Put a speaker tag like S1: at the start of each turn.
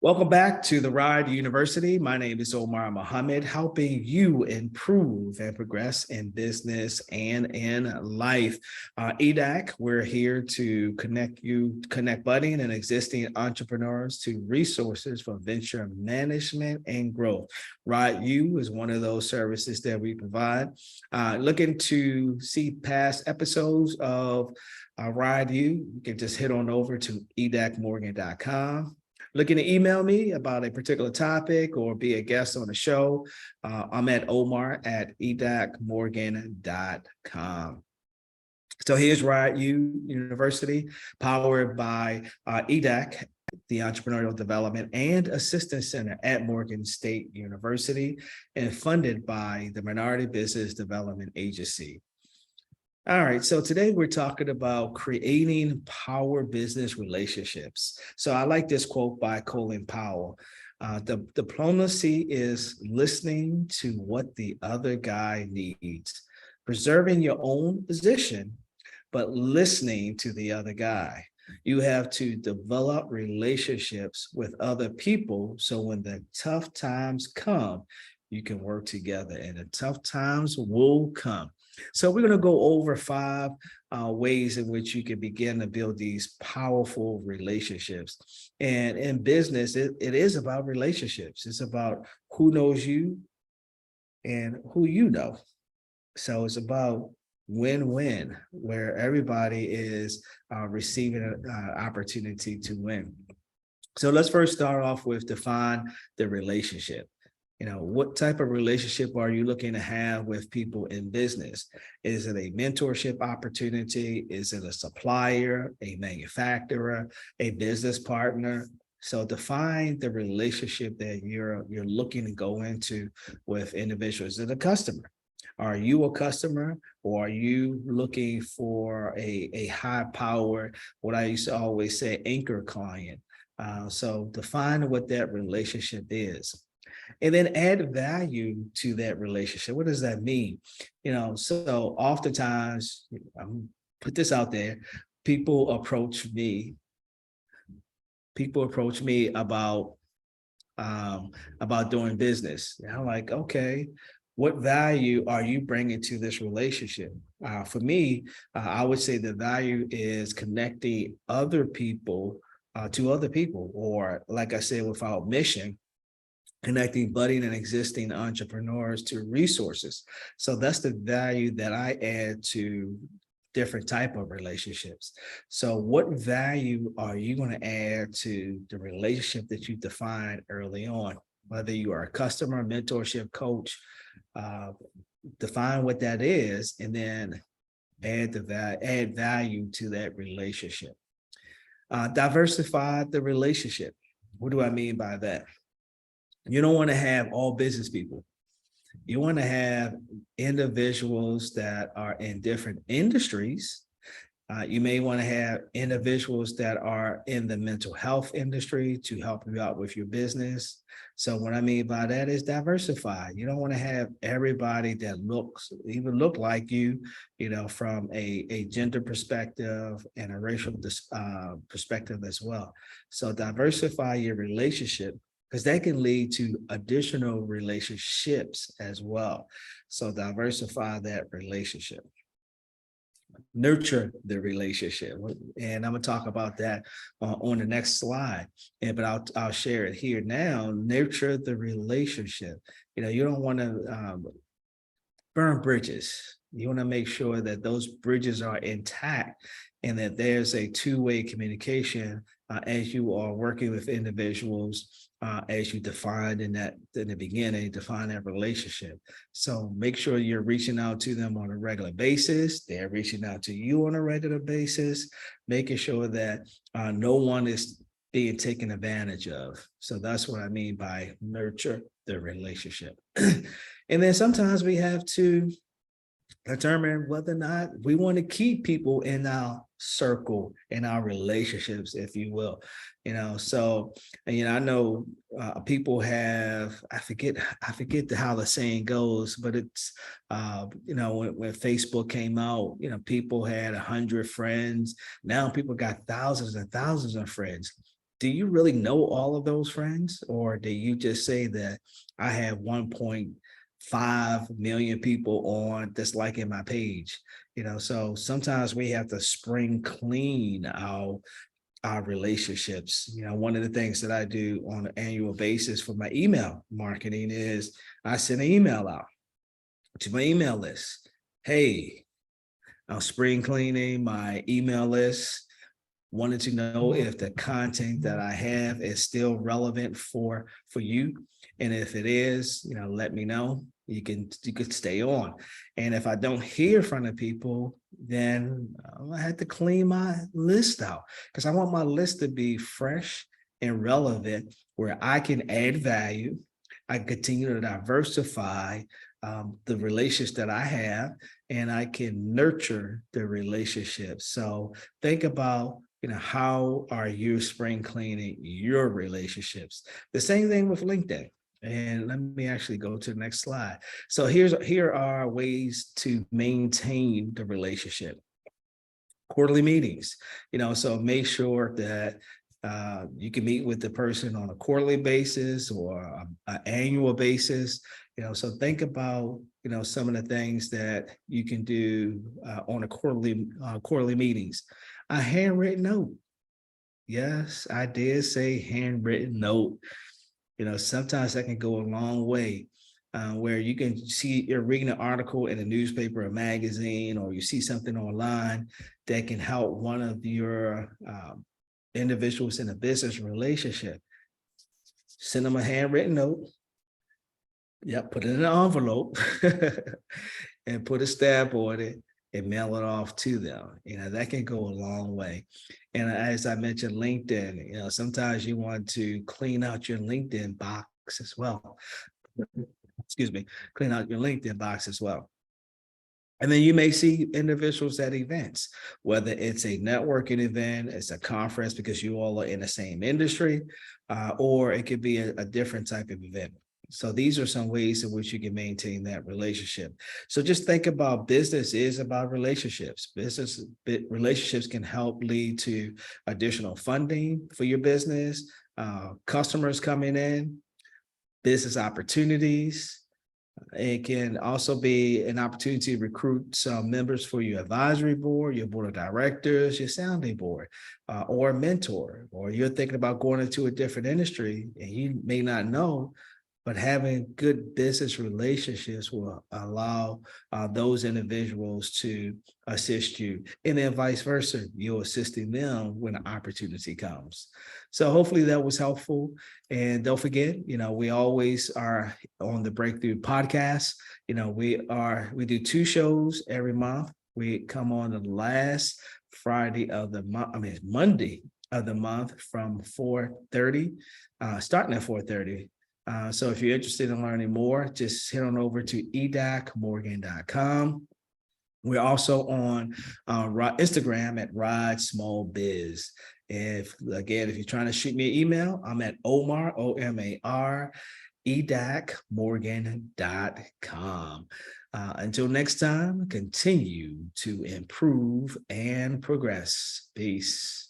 S1: Welcome back to the Ride University. My name is Omar Muhammad, helping you improve and progress in business and in life. Edac, we're here to connect budding and existing entrepreneurs to resources for venture management and growth. Ride U is one of those services that we provide. Looking to see past episodes of Ride U, you can just head on over to edacmorgan.com. Looking to email me about a particular topic or be a guest on the show, I'm at omar@edacmorgan.com. So here's Ride U University, powered by Edac, the Entrepreneurial Development and Assistance Center at Morgan State University, and funded by the Minority Business Development Agency. All right, so today we're talking about creating power business relationships. So I like this quote by Colin Powell. The diplomacy is listening to what the other guy needs, preserving your own position, but listening to the other guy. You have to develop relationships with other people so when the tough times come, you can work together, and the tough times will come. So we're going to go over 5 ways in which you can begin to build these powerful relationships. And in business, it is about relationships. It's about who knows you and who you know. So it's about win-win, where everybody is receiving an opportunity to win. So let's first start off with define the relationship. What type of relationship are you looking to have with people in business? Is it a mentorship opportunity? Is it a supplier, a manufacturer, a business partner? So define the relationship that you're looking to go into with individuals. Is it a customer? Are you a customer, or are you looking for a high power, what I used to always say, anchor client? So define what that relationship is. And then add value to that relationship. What does that mean? So oftentimes, put this out there, people approach me about doing business. And I'm like, okay, what value are you bringing to this relationship? For me, I would say the value is connecting other people to other people, or like I said, with our mission, connecting budding and existing entrepreneurs to resources. So that's the value that I add to different type of relationships. So what value are you going to add to the relationship that you defined early on? Whether you are a customer, mentorship, coach, define what that is, and then add value to that relationship. Diversify the relationship. What do I mean by that? You don't want to have all business people. You want to have individuals that are in different industries. You may want to have individuals that are in the mental health industry to help you out with your business. So what I mean by that is diversify. You don't want to have everybody that even look like you, from a gender perspective and a racial perspective as well. So diversify your relationship, because that can lead to additional relationships as well. So diversify that relationship. Nurture the relationship. And I'm going to talk about that on the next slide. But I'll share it here now. Nurture the relationship. You don't want to burn bridges. You want to make sure that those bridges are intact and that there's a two-way communication as you are working with individuals, as you defined in the beginning, define that relationship. So make sure you're reaching out to them on a regular basis. They're reaching out to you on a regular basis, making sure that no one is being taken advantage of. So that's what I mean by nurture the relationship. And then sometimes we have to determine whether or not we want to keep people in our circle, in our relationships, if you will. So I know people have, I forget how the saying goes, but it's when Facebook came out, people had 100 friends. Now people got thousands and thousands of friends. do you really know all of those friends? Or do you just say that I have 1.5 million people on that's liking my page? So sometimes we have to spring clean our relationships. One of the things that I do on an annual basis for my email marketing is I send an email out to my email list. Hey, I'm spring cleaning my email list. Wanted to know if the content that I have is still relevant for you. And if it is, let me know. You could stay on. And if I don't hear from the people, then I had to clean my list out, because I want my list to be fresh and relevant, where I can add value. I continue to diversify the relationships that I have, and I can nurture the relationships. So think about, how are you spring cleaning your relationships? The same thing with LinkedIn. And let me actually go to the next slide. So here are ways to maintain the relationship. Quarterly meetings, so make sure that you can meet with the person on a quarterly basis or an annual basis. So think about, some of the things that you can do on a quarterly meetings. A handwritten note. Yes, I did say handwritten note. Sometimes that can go a long way, where you can see, you're reading an article in a newspaper or magazine, or you see something online that can help one of your individuals in a business relationship. Send them a handwritten note. Yep, put it in an envelope and put a stamp on it and mail it off to them. That can go a long way. And as I mentioned, LinkedIn, sometimes you want to clean out your LinkedIn box as well. Excuse me, clean out your LinkedIn box as well. And then you may see individuals at events, whether it's a networking event, it's a conference because you all are in the same industry, or it could be a different type of event. So these are some ways in which you can maintain that relationship. So just think about, business is about relationships. Relationships can help lead to additional funding for your business, customers coming in, business opportunities. It can also be an opportunity to recruit some members for your advisory board, your board of directors, your sounding board, or a mentor, or you're thinking about going into a different industry and you may not know, but having good business relationships will allow those individuals to assist you, and then vice versa. You're assisting them when an opportunity comes. So hopefully that was helpful. And don't forget, we always are on the Breakthrough podcast. We do 2 shows every month. We come on the last Friday of the month, Monday of the month from 4:30, starting at 4:30. So if you're interested in learning more, just head on over to edacmorgan.com. We're also on Instagram at Rod Small Biz. If you're trying to shoot me an email, I'm at Omar, OMAR, edacmorgan.com. Until next time, continue to improve and progress. Peace.